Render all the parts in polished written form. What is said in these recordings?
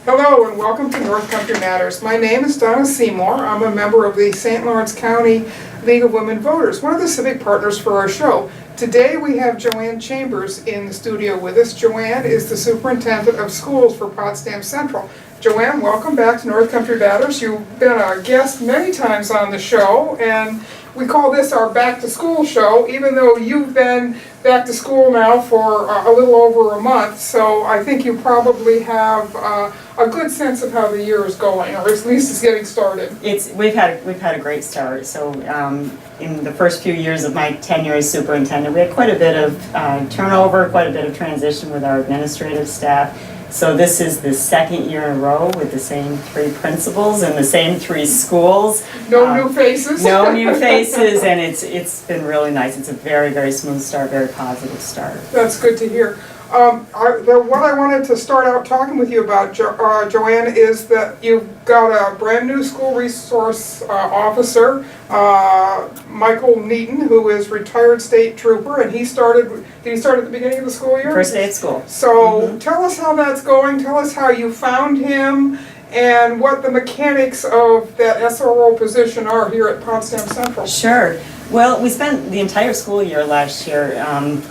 Hello and welcome to North Country Matters. My name is Donna Seymour. I'm a member of the St. Lawrence County League of Women Voters, one of the civic partners for our show. Today we have Joann Chambers in the studio with us. Joann is the Superintendent of Schools for Potsdam Central. Joann, welcome back to North Country Matters. You've been a guest many times on the show, and we call this our back to school show, even though you've been back to school now for a little over a month. So I think you probably have a good sense of how the year is going, or at least it's getting started. We've had a great start. So in the first few years of my tenure as superintendent, we had quite a bit of turnover, quite a bit of transition with our administrative staff. So this is the second year in a row with the same three principals and the same three schools. No new faces. No new faces, and it's been really nice. It's a very, very smooth start, very positive start. That's good to hear. What I wanted to start out talking with you about, Joann, is that you've got a brand new school resource officer, Michael Neaten, who is retired state trooper, and did he start at the beginning of the school year? First day of school. So Tell us how that's going, tell us how you found him, and what the mechanics of that SRO position are here at Potsdam Central. Sure. Well, we spent the entire school year last year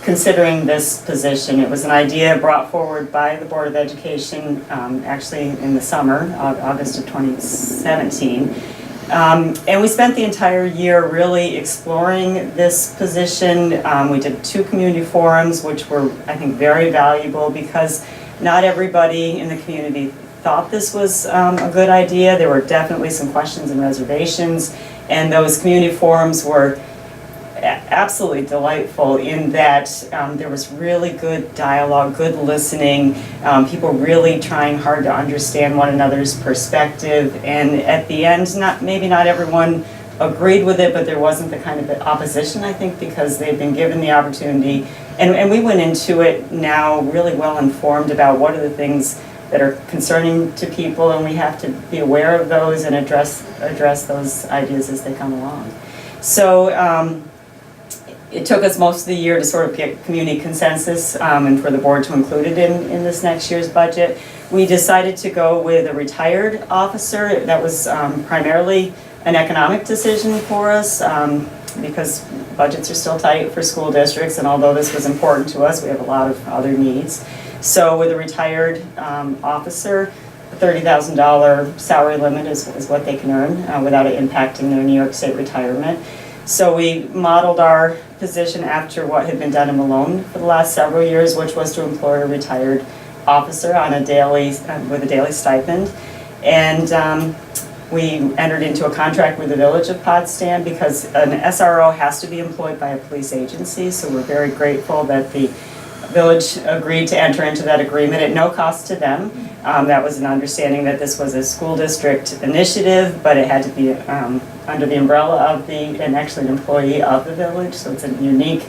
considering this position. It was an idea brought forward by the Board of Education actually in the summer, August of 2017. And we spent the entire year really exploring this position. We did 2 community forums, which were, I think, very valuable because not everybody in the community thought this was a good idea. There were definitely some questions and reservations, and those community forums were absolutely delightful in that there was really good dialogue, good listening, people really trying hard to understand one another's perspective, and at the end, maybe not everyone agreed with it, but there wasn't the kind of opposition, I think, because they've been given the opportunity, and we went into it now really well informed about what are the things that are concerning to people, and we have to be aware of those and address those ideas as they come along. So it took us most of the year to sort of get community consensus and for the board to include it in this next year's budget. We decided to go with a retired officer. That was primarily an economic decision for us because budgets are still tight for school districts, and although this was important to us, we have a lot of other needs. So with a retired officer, a $30,000 salary limit is what they can earn without it impacting their New York State retirement. So we modeled our position after what had been done in Malone for the last several years, which was to employ a retired officer on a daily with a daily stipend. And we entered into a contract with the Village of Potsdam because an SRO has to be employed by a police agency. So we're very grateful that the Village agreed to enter into that agreement at no cost to them. That was an understanding that this was a school district initiative, but it had to be under the umbrella of and actually an employee of the village, so it's a unique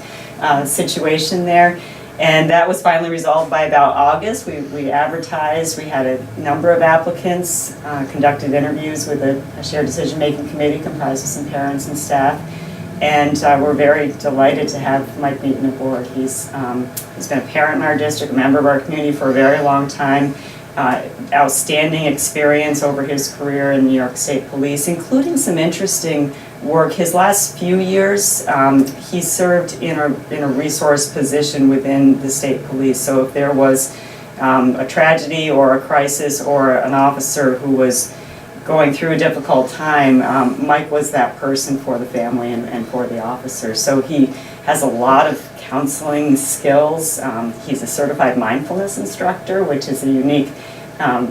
situation there. And that was finally resolved by about August. We advertised, we had a number of applicants, conducted interviews with a shared decision-making committee comprised of some parents and staff. And we're very delighted to have Mike Neaten aboard. He's been a parent in our district, a member of our community for a very long time. Outstanding experience over his career in New York State Police, including some interesting work. His last few years, he served in a resource position within the state police. So if there was a tragedy or a crisis or an officer who was going through a difficult time, Mike was that person for the family and for the officer. So he has a lot of counseling skills. He's a certified mindfulness instructor, which is a unique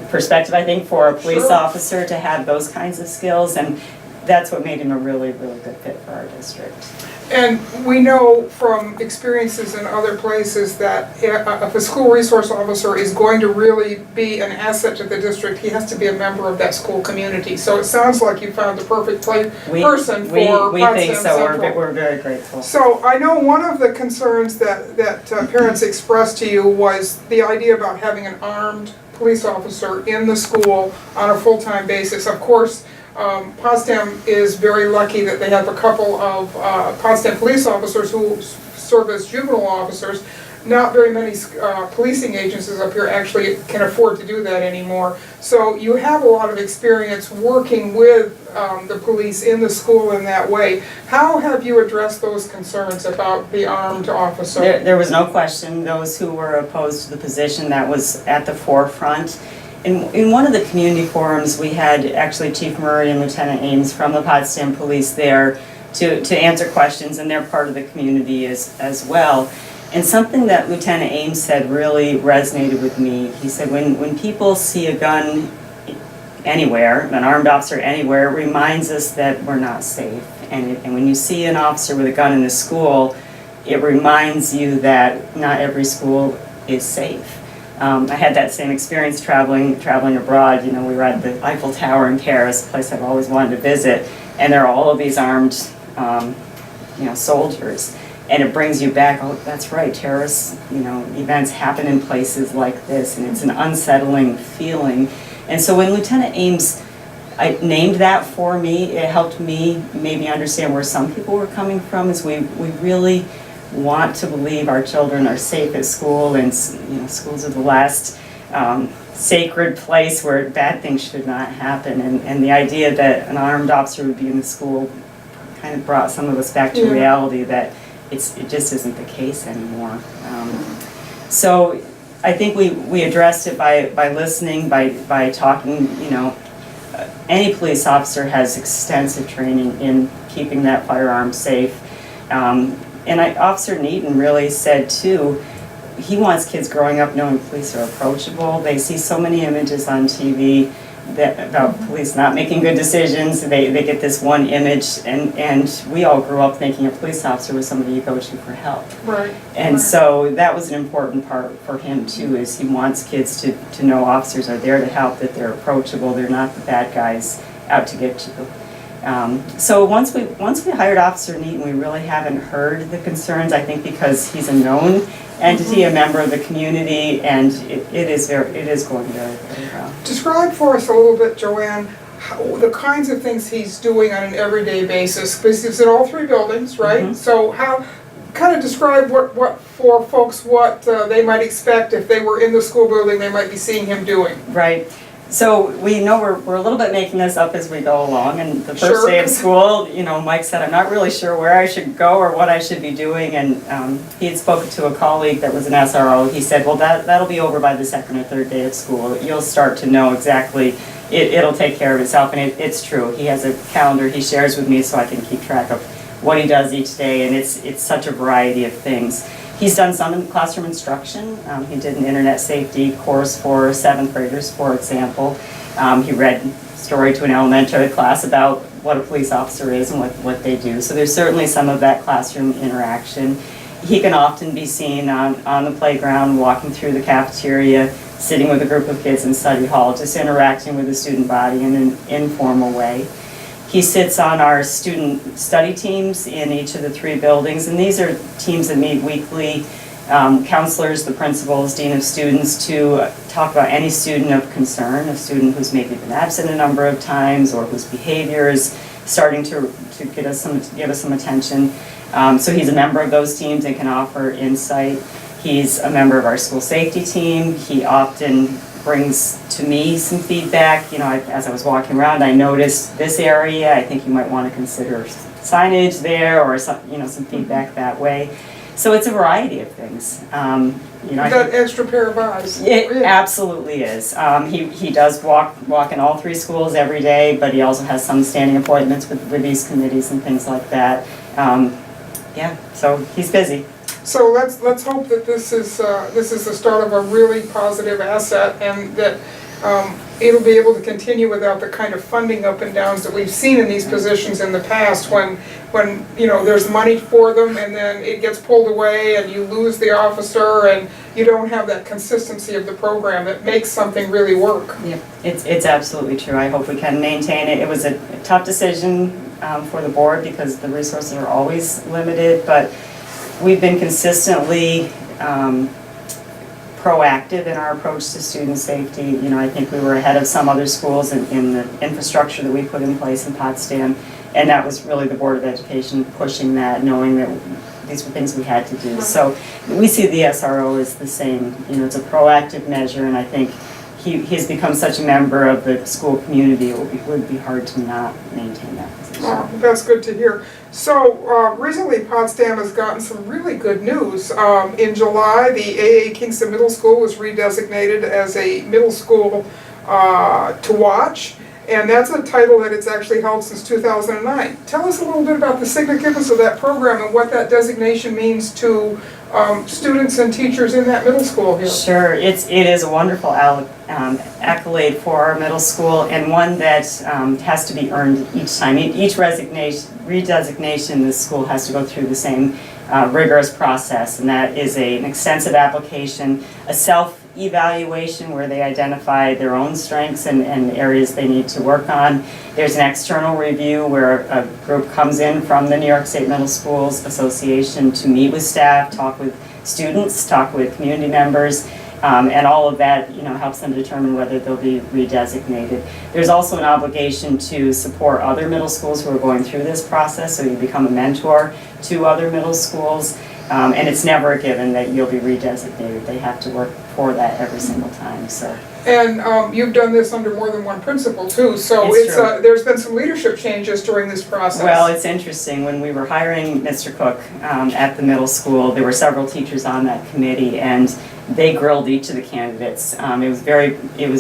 perspective, I think, for a police officer to have those kinds of skills, and that's what made him a really, really good fit for our district. And we know from experiences in other places that if a school resource officer is going to really be an asset to the district, he has to be a member of that school community. So it sounds like you found the perfect person for we Potsdam think so. Central. We're very grateful. So I know one of the concerns that parents expressed to you was the idea about having an armed police officer in the school on a full-time basis. Of course, Potsdam is very lucky that they have a couple of Potsdam police officers who serve as juvenile officers. not very many policing agencies up here actually can afford to do that anymore. So you have a lot of experience working with the police in the school in that way. How have you addressed those concerns about the armed officer? There was no question, those who were opposed to the position, that was at the forefront. In one of the community forums, we had actually Chief Murray and Lieutenant Ames from the Potsdam Police there to answer questions, and they're part of the community as well. And something that Lieutenant Ames said really resonated with me. He said, when people see a gun anywhere, an armed officer anywhere, it reminds us that we're not safe. And when you see an officer with a gun in the school, it reminds you that not every school is safe. I had that same experience traveling abroad. You know, we were at the Eiffel Tower in Paris, a place I've always wanted to visit, and there are all of these armed, soldiers. And it brings you back, oh, that's right, terrorist, events happen in places like this, and it's an unsettling feeling. And so when Lieutenant Ames named that for me, it helped me maybe understand where some people were coming from, is we really want to believe our children are safe at school, and schools are the last sacred place where bad things should not happen. And the idea that an armed officer would be in the school kind of brought some of us back to reality that it just isn't the case anymore. So I think we addressed it by listening, by talking. Any police officer has extensive training in keeping that firearm safe. And Officer Neaten really said too, he wants kids growing up knowing police are approachable. They see so many images on TV about police not making good decisions. They get this one image, and we all grew up thinking a police officer was somebody you go to for help. Right. And so that was an important part for him too, is he wants kids to know officers are there to help, that they're approachable, they're not the bad guys out to get you. So once we hired Officer Neaten, we really haven't heard the concerns, I think because he's a known entity, a member of the community, and it is going very, very well. Describe for us a little bit, Joann, the kinds of things he's doing on an everyday basis, because he's in all three buildings, right? Mm-hmm. So kind of describe what for folks, what they might expect if they were in the school building, they might be seeing him doing. Right. So we know we're a little bit making this up as we go along, and the first day of school, Mike said, I'm not really sure where I should go or what I should be doing, and he had spoken to a colleague that was an SRO. He said, well, that'll be over by the second or third day of school. You'll start to know exactly, it'll take care of itself, and it's true. He has a calendar he shares with me so I can keep track of what he does each day, and it's such a variety of things. He's done some classroom instruction. He did an internet safety course for 7th graders, for example. He read a story to an elementary class about what a police officer is and what they do. So there's certainly some of that classroom interaction. He can often be seen on the playground, walking through the cafeteria, sitting with a group of kids in study hall, just interacting with the student body in an informal way. He sits on our student study teams in each of the three buildings, and these are teams that meet weekly. Counselors, the principals, dean of students, to talk about any student of concern, a student who's maybe been absent a number of times or whose behavior is starting to give us some attention. So he's a member of those teams and can offer insight. He's a member of our school safety team. He often brings to me some feedback. As I was walking around, I noticed this area. I think you might want to consider signage there, or some feedback that way. So it's a variety of things. That extra pair of eyes. It absolutely is. He does walk in all three schools every day, but he also has some standing appointments with these committees and things like that. So he's busy. So let's hope that this is the start of a really positive asset, and that it'll be able to continue without the kind of funding up and downs that we've seen in these positions in the past, when there's money for them and then it gets pulled away and you lose the officer and you don't have that consistency of the program that makes something really work. Yep, it's absolutely true. I hope we can maintain it. It was a tough decision for the board because the resources are always limited, but we've been consistently proactive in our approach to student safety. I think we were ahead of some other schools in the infrastructure that we put in place in Potsdam, and that was really the Board of Education pushing that, knowing that these were things we had to do. So we see the SRO as the same, it's a proactive measure, and I think he's become such a member of the school community, it would be hard to not maintain that position. Oh, that's good to hear. So recently Potsdam has gotten some really good news. In July, the AA Kingston Middle School was redesignated as a middle school to watch, and that's a title that it's actually held since 2009. Tell us a little bit about the significance of that program and what that designation means to students and teachers in that middle school here. Sure, it is a wonderful accolade for our middle school, and one that has to be earned each time. Each redesignation, the school has to go through the same rigorous process, and that is an extensive application, a self-evaluation where they identify their own strengths and areas they need to work on. There's an external review where a group comes in from the New York State Middle Schools Association to meet with staff, talk with students, talk with community members, and all of that helps them determine whether they'll be redesignated. There's also an obligation to support other middle schools who are going through this process, so you become a mentor to other middle schools, and it's never a given that you'll be redesignated. They have to work for that every single time. So. And you've done this under more than one principal too, so there's been some leadership changes during this process. Well, it's interesting. When we were hiring Mr. Cook at the middle school, there were several teachers on that committee, and they grilled each of the candidates. It was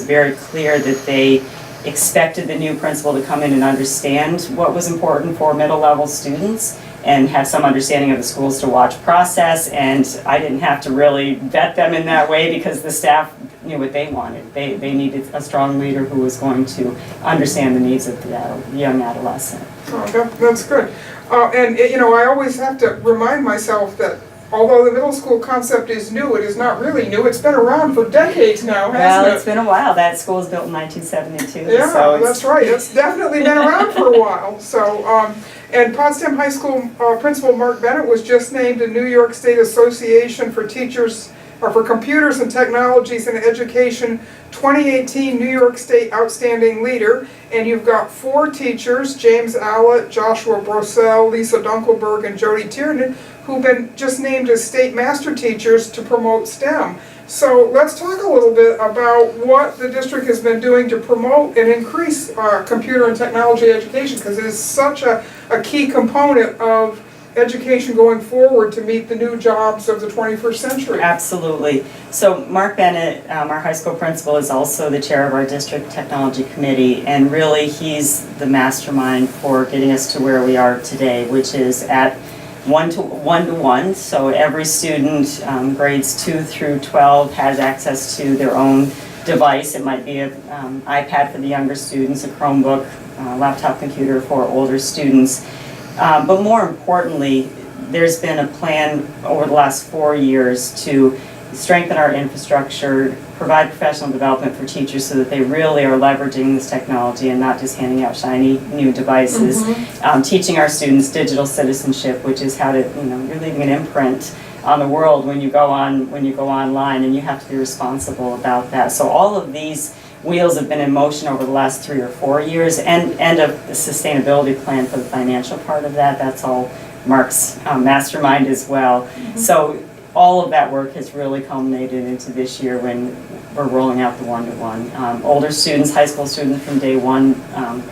very clear that they expected the new principal to come in and understand what was important for middle level students and have some understanding of the schools to watch process, and I didn't have to really vet them in that way because the staff knew what they wanted. They needed a strong leader who was going to understand the needs of the young adolescent. Oh, that's good. And I always have to remind myself that although the middle school concept is new, it is not really new. It's been around for decades now, hasn't it? Well, it's been a while. That school was built in 1972. Yeah, so that's right. It's definitely been around for a while. So, and Potsdam High School Principal Mark Bennett was just named a New York State Association for Teachers, or for Computers and Technologies in Education 2018 New York State Outstanding Leader. And you've got 4 teachers, James Allett, Joshua Brosell, Lisa Dunkelberg, and Jody Tiernan, who've been just named as state master teachers to promote STEM. So let's talk a little bit about what the district has been doing to promote and increase computer and technology education, because it is such a key component of education going forward to meet the new jobs of the 21st century. Absolutely. So Mark Bennett, our high school principal, is also the chair of our district technology committee, and really he's the mastermind for getting us to where we are today, which is at one-to-one, so every student, grades 2 through 12, has access to their own device. It might be an iPad for the younger students, a Chromebook, laptop computer for older students. But more importantly, there's been a plan over the last 4 years to strengthen our infrastructure, provide professional development for teachers so that they really are leveraging this technology and not just handing out shiny new devices. Teaching our students digital citizenship, which is how to, you're leaving an imprint on the world when you go online, and you have to be responsible about that. So all of these wheels have been in motion over the last 3 or 4 years, and a sustainability plan for the financial part of that. That's all Mark's mastermind as well. So all of that work has really culminated into this year when we're rolling out the one-to-one. Older students, high school students from day one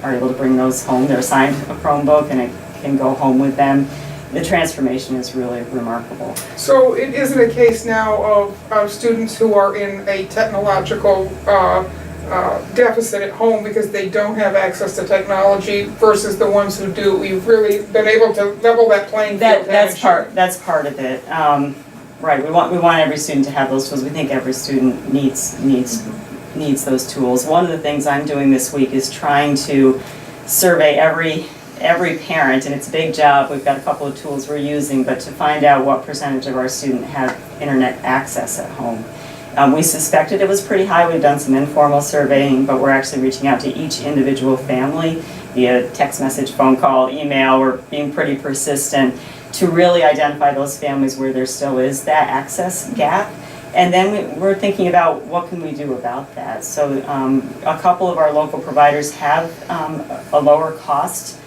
are able to bring those home. They're assigned a Chromebook and it can go home with them. The transformation is really remarkable. So it isn't a case now of students who are in a technological deficit at home because they don't have access to technology versus the ones who do. We've really been able to level that playing field. That's part of it. Right. We want every student to have those tools. We think every student needs those tools. One of the things I'm doing this week is trying to survey every parent, and it's a big job. We've got a couple of tools we're using, but to find out what percentage of our students have internet access at home. We suspected it was pretty high. We've done some informal surveying, but we're actually reaching out to each individual family via text message, phone call, email. We're being pretty persistent to really identify those families where there still is that access gap. And then we're thinking about what can we do about that. So a couple of our local providers have a lower cost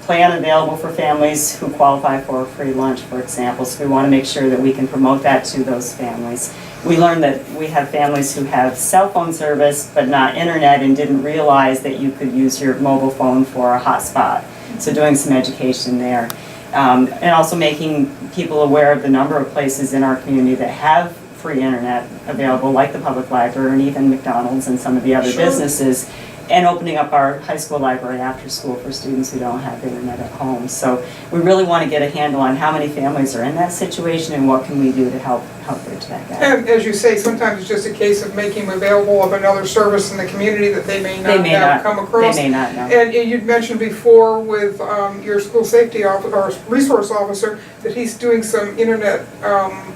plan available for families who qualify for a free lunch, for example. So we want to make sure that we can promote that to those families. We learned that we have families who have cell phone service but not internet and didn't realize that you could use your mobile phone for a hotspot. So doing some education there. And also making people aware of the number of places in our community that have free internet available, like the public library and even McDonald's and some of the other businesses, and opening up our high school library after school for students who don't have internet at home. So we really want to get a handle on how many families are in that situation and what can we do to help bridge that gap. And as you say, sometimes it's just a case of making available of another service in the community that they may not have come across. They may not know. And you'd mentioned before with your school safety or resource officer that he's doing some internet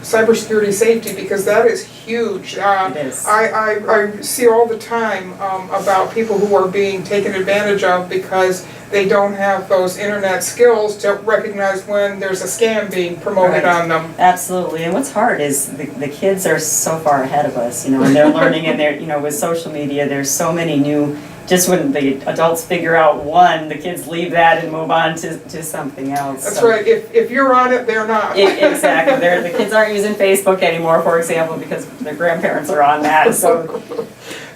cybersecurity safety, because that is huge. It is. I see all the time about people who are being taken advantage of because they don't have those internet skills to recognize when there's a scam being promoted on them. Absolutely, and what's hard is the kids are so far ahead of us, and they're learning, and they're, with social media, there's so many new, just when the adults figure out one, the kids leave that and move on to something else. That's right, if you're on it, they're not. Exactly, the kids aren't using Facebook anymore, for example, because their grandparents are on that,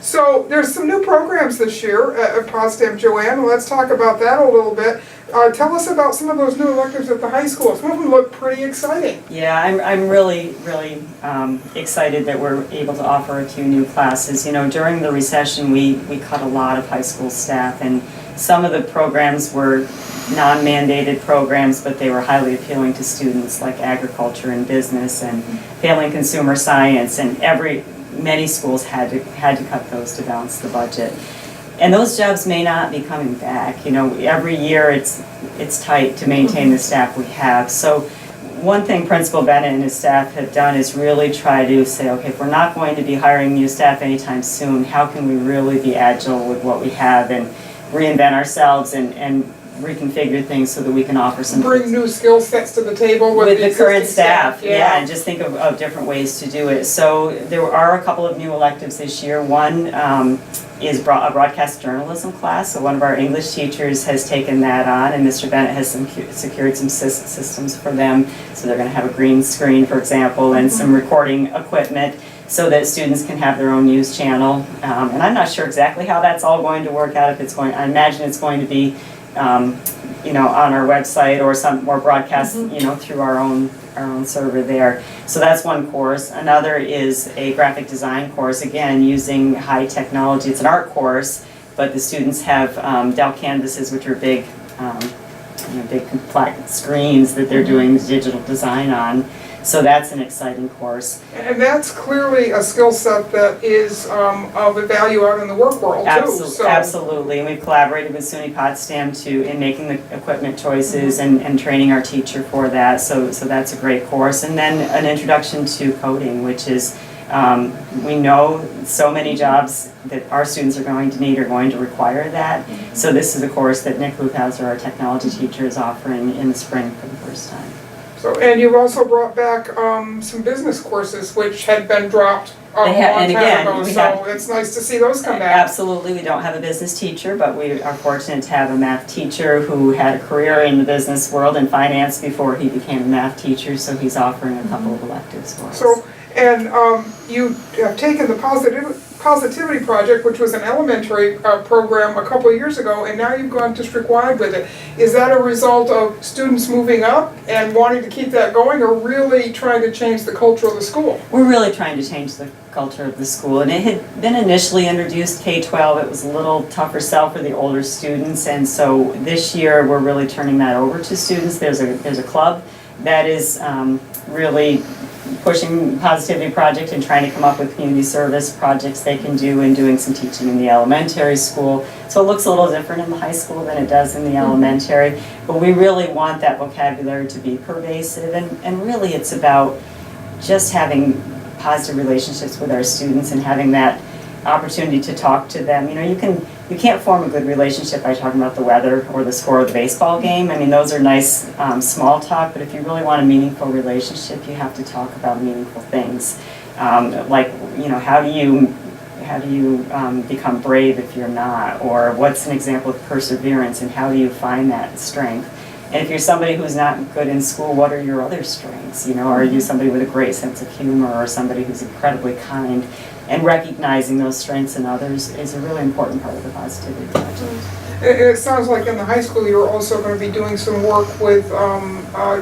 So there's some new programs this year at Potsdam, Joann. Let's talk about that a little bit. Tell us about some of those new electives at the high school. Some of them look pretty exciting. Yeah, I'm really excited that we're able to offer a few new classes. During the recession, we cut a lot of high school staff, and some of the programs were non-mandated programs, but they were highly appealing to students, like agriculture and business and family and consumer science, and many schools had to cut those to balance the budget. And those jobs may not be coming back. Every year it's tight to maintain the staff we have. So one thing Principal Bennett and his staff have done is really try to say, okay, if we're not going to be hiring new staff anytime soon, how can we really be agile with what we have and reinvent ourselves and reconfigure things so that we can offer some... Bring new skill sets to the table with the current staff. Yeah, and just think of different ways to do it. So there are a couple of new electives this year. One is a broadcast journalism class. So one of our English teachers has taken that on, and Mr. Bennett has secured some systems for them. So they're going to have a green screen, for example, and some recording equipment, so that students can have their own news channel. And I'm not sure exactly how that's all going to work out. I imagine it's going to be on our website or broadcast, through our own server there. So that's one course. Another is a graphic design course, again, using high technology. It's an art course, but the students have Dell canvases, which are big, big complex screens that they're doing digital design on. So that's an exciting course. And that's clearly a skill set that is of value out in the work world too. Absolutely, and we've collaborated with SUNY Potsdam in making the equipment choices and training our teacher for that. So that's a great course. And then an introduction to coding, which is, we know so many jobs that our students are going to need are going to require that. So this is a course that Nick Luthauser, our technology teacher, is offering in the spring for the first time. And you've also brought back some business courses which had been dropped a long time ago, so it's nice to see those come back. Absolutely, we don't have a business teacher, but we are fortunate to have a math teacher who had a career in the business world and finance before he became a math teacher, so he's offering a couple of electives for us. And you have taken the Positivity Project, which was an elementary program a couple of years ago, and now you've gone district-wide with it. Is that a result of students moving up and wanting to keep that going, or really trying to change the culture of the school? We're really trying to change the culture of the school, and it had been initially introduced K-12. It was a little tougher sell for the older students, and so this year we're really turning that over to students. There's a club that is really pushing Positivity Project and trying to come up with community service projects they can do, and doing some teaching in the elementary school. So it looks a little different in the high school than it does in the elementary, but we really want that vocabulary to be pervasive, and really it's about just having positive relationships with our students and having that opportunity to talk to them. You can't form a good relationship by talking about the weather or the score of the baseball game. I mean, those are nice small talk, but if you really want a meaningful relationship, you have to talk about meaningful things. Like, how how do you become brave if you're not? Or what's an example of perseverance and how do you find that strength? And if you're somebody who's not good in school, what are your other strengths? Are you somebody with a great sense of humor or somebody who's incredibly kind? And recognizing those strengths in others is a really important part of the Positivity Project. It sounds like in the high school you're also going to be doing some work with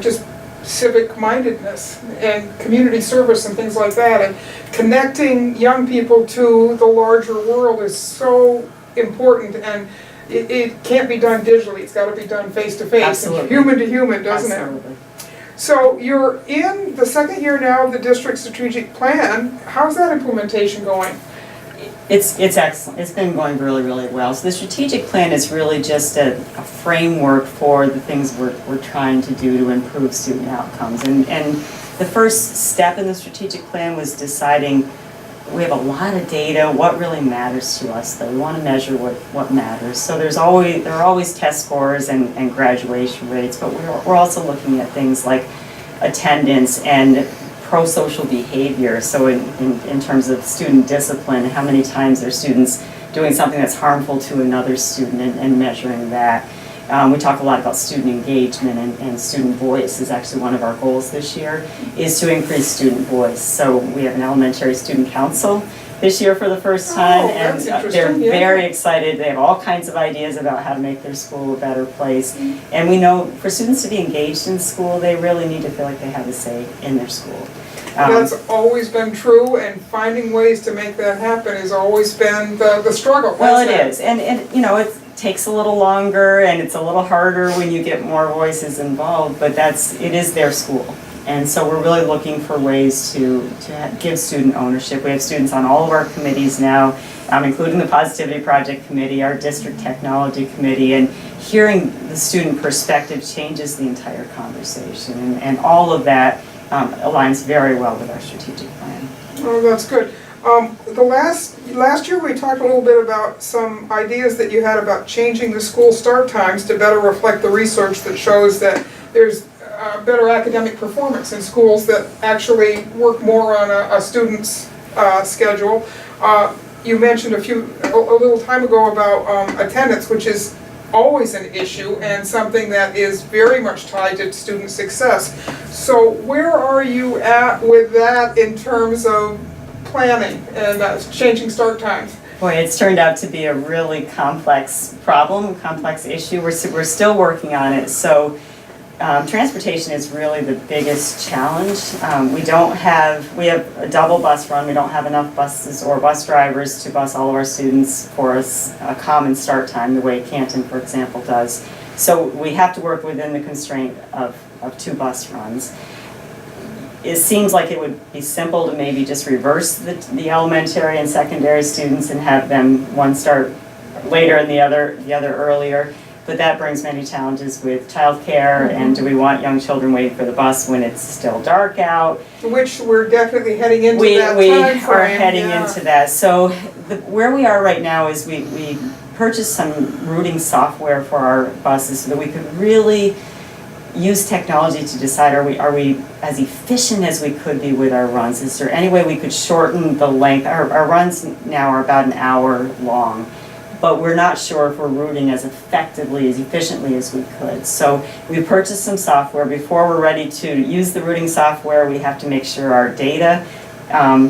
just civic mindedness and community service and things like that. And connecting young people to the larger world is so important, and it can't be done digitally. It's got to be done face to face, human to human, doesn't Absolutely. it? So you're in the second year now of the district strategic plan. How's that implementation going? It's excellent. It's been going really, really well. So the strategic plan is really just a framework for the things we're trying to do to improve student outcomes. And the first step in the strategic plan was deciding we have a lot of data. What really matters to us, though? We want to measure what matters. So there are always test scores and graduation rates, but we're also looking at things like attendance and pro-social behavior. So in terms of student discipline, how many times are students doing something that's harmful to another student and measuring that. We talk a lot about student engagement, and student voice is actually one of our goals this year, is to increase student voice. So we have an elementary student council this year for the first time, and they're very excited. They have all kinds of ideas about how to make their school a better place. And we know for students to be engaged in school, they really need to feel like they have a say in their school. That's always been true, and finding ways to make that happen has always been the struggle. Well, it is, and it takes a little longer, and it's a little harder when you get more voices involved, but it is their school. And so we're really looking for ways to give student ownership. We have students on all of our committees now, including the Positivity Project Committee, our District Technology Committee, and hearing the student perspective changes the entire conversation, and all of that aligns very well with our strategic plan. Oh, that's good. Last year we talked a little bit about some ideas that you had about changing the school start times to better reflect the research that shows that there's better academic performance in schools that actually work more on a student's schedule. You mentioned a little time ago about attendance, which is always an issue and something that is very much tied to student success. So where are you at with that in terms of planning and changing start times? Boy, it's turned out to be a really complex problem, complex issue. We're still working on it. So transportation is really the biggest challenge. We have a double bus run. We don't have enough buses or bus drivers to bus all of our students for a common start time, the way Canton, for example, does. So we have to work within the constraint of 2 bus runs. It seems like it would be simple to maybe just reverse the elementary and secondary students and have them one start later and the other earlier. But that brings many challenges with childcare, and do we want young children waiting for the bus when it's still dark out? Which we're definitely heading into that time frame. We are heading into that. So where we are right now is we purchased some routing software for our buses so that we could really use technology to decide are we as efficient as we could be with our runs. Is there any way we could shorten the length? Our runs now are about an hour long, but we're not sure if we're routing as effectively, as efficiently as we could. So we purchased some software. Before we're ready to use the routing software, we have to make sure our data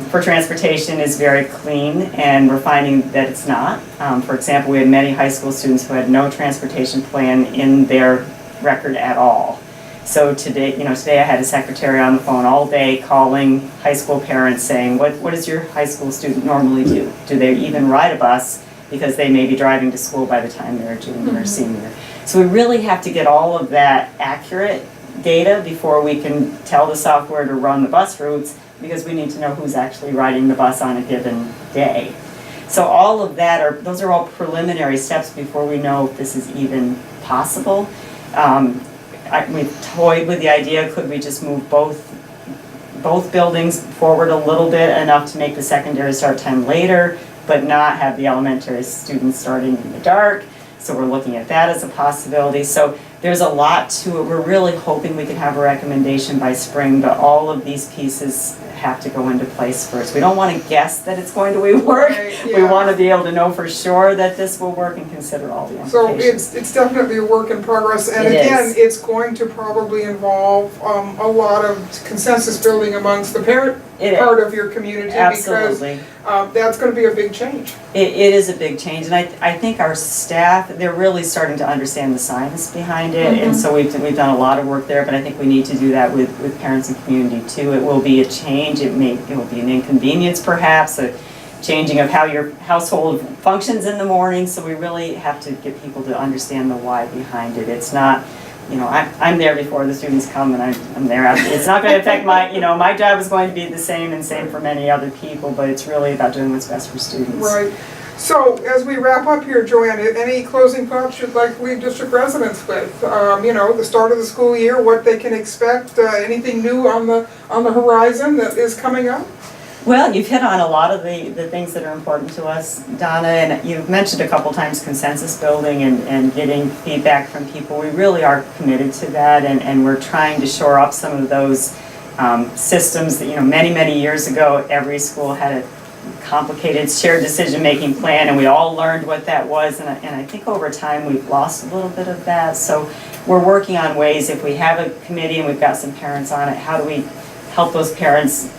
for transportation is very clean, and we're finding that it's not. For example, we had many high school students who had no transportation plan in their record at all. So today I had a secretary on the phone all day calling high school parents saying, what does your high school student normally do? Do they even ride a bus? Because they may be driving to school by the time they're a junior or senior. So we really have to get all of that accurate data before we can tell the software to run the bus routes, because we need to know who's actually riding the bus on a given day. So all of that those are all preliminary steps before we know if this is even possible. We've toyed with the idea, could we just move both buildings forward a little bit, enough to make the secondary start time later, but not have the elementary students starting in the dark. So we're looking at that as a possibility. So there's a lot to it. We're really hoping we can have a recommendation by spring, but all of these pieces have to go into place first. We don't want to guess that it's going to work. Right, We yeah. want to be able to know for sure that this will work and consider all the So implications. it's definitely a work in progress, and It again, is. it's going to probably involve a lot of consensus building amongst the parent It- part of your community, because Absolutely. that's gonna be a big change. It is a big change, and I think our staff, they're really starting to understand the science behind it, and so we've done a lot of work there, but I think we need to do that with parents and community too. It will be a change, it will be an inconvenience perhaps, a changing of how your household functions in the morning, so we really have to get people to understand the why behind it. It's not, I'm there before the students come, and I'm there after. It's not going to affect my job is going to be the same and same for many other people, but it's really about doing what's best for students. Right. So as we wrap up here, Joann, any closing thoughts you'd like to leave district residents with? The start of the school year, what they can expect, anything new on the horizon that is coming up? Well, you've hit on a lot of the things that are important to us, Donna, and you've mentioned a couple times consensus building and getting feedback from people. We really are committed to that, and we're trying to shore up some of those systems that, many years ago, every school had a complicated shared decision-making plan, and we all learned what that was, and I think over time we've lost a little bit of that. So we're working on ways, if we have a committee and we've got some parents on it, how do we help those parents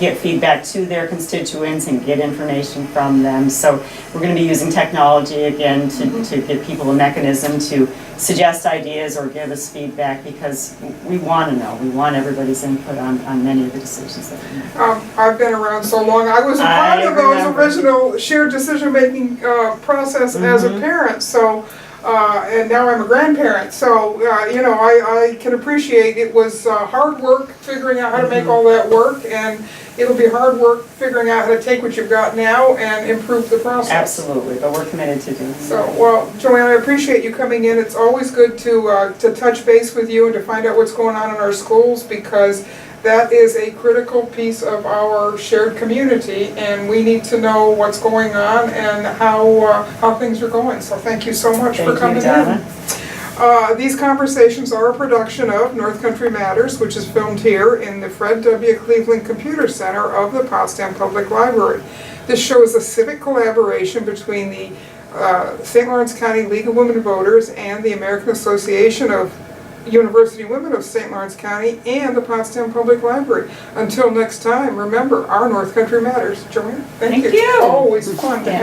get feedback to their constituents and get information from them. So we're going to be using technology again to give people a mechanism to suggest ideas or give us feedback, because we want to know. We want everybody's input on many of the decisions that we make. I've been around so long. I was a part of those remember. original shared decision-making process as a parent. So, and now I'm a grandparent. So, I can appreciate it was hard work figuring out how to make all that work, and it'll be hard work figuring out how to take what you've got now and improve the process. Absolutely, but we're committed to doing So, that. well, Joann, I appreciate you coming in. It's always good to touch base with you and to find out what's going on in our schools, because that is a critical piece of our shared community, and we need to know what's going on and how things are going. So thank you so much for coming Donna. in. These conversations are a production of North Country Matters, which is filmed here in the Fred W. Cleveland Computer Center of the Potsdam Public Library. This show is a civic collaboration between the St. Lawrence County League of Women Voters and the American Association of University Women of St. Lawrence County and the Potsdam Public Library. Until next time, remember, our North Country Matters. Joann, thank you. Thank you. Always fun to have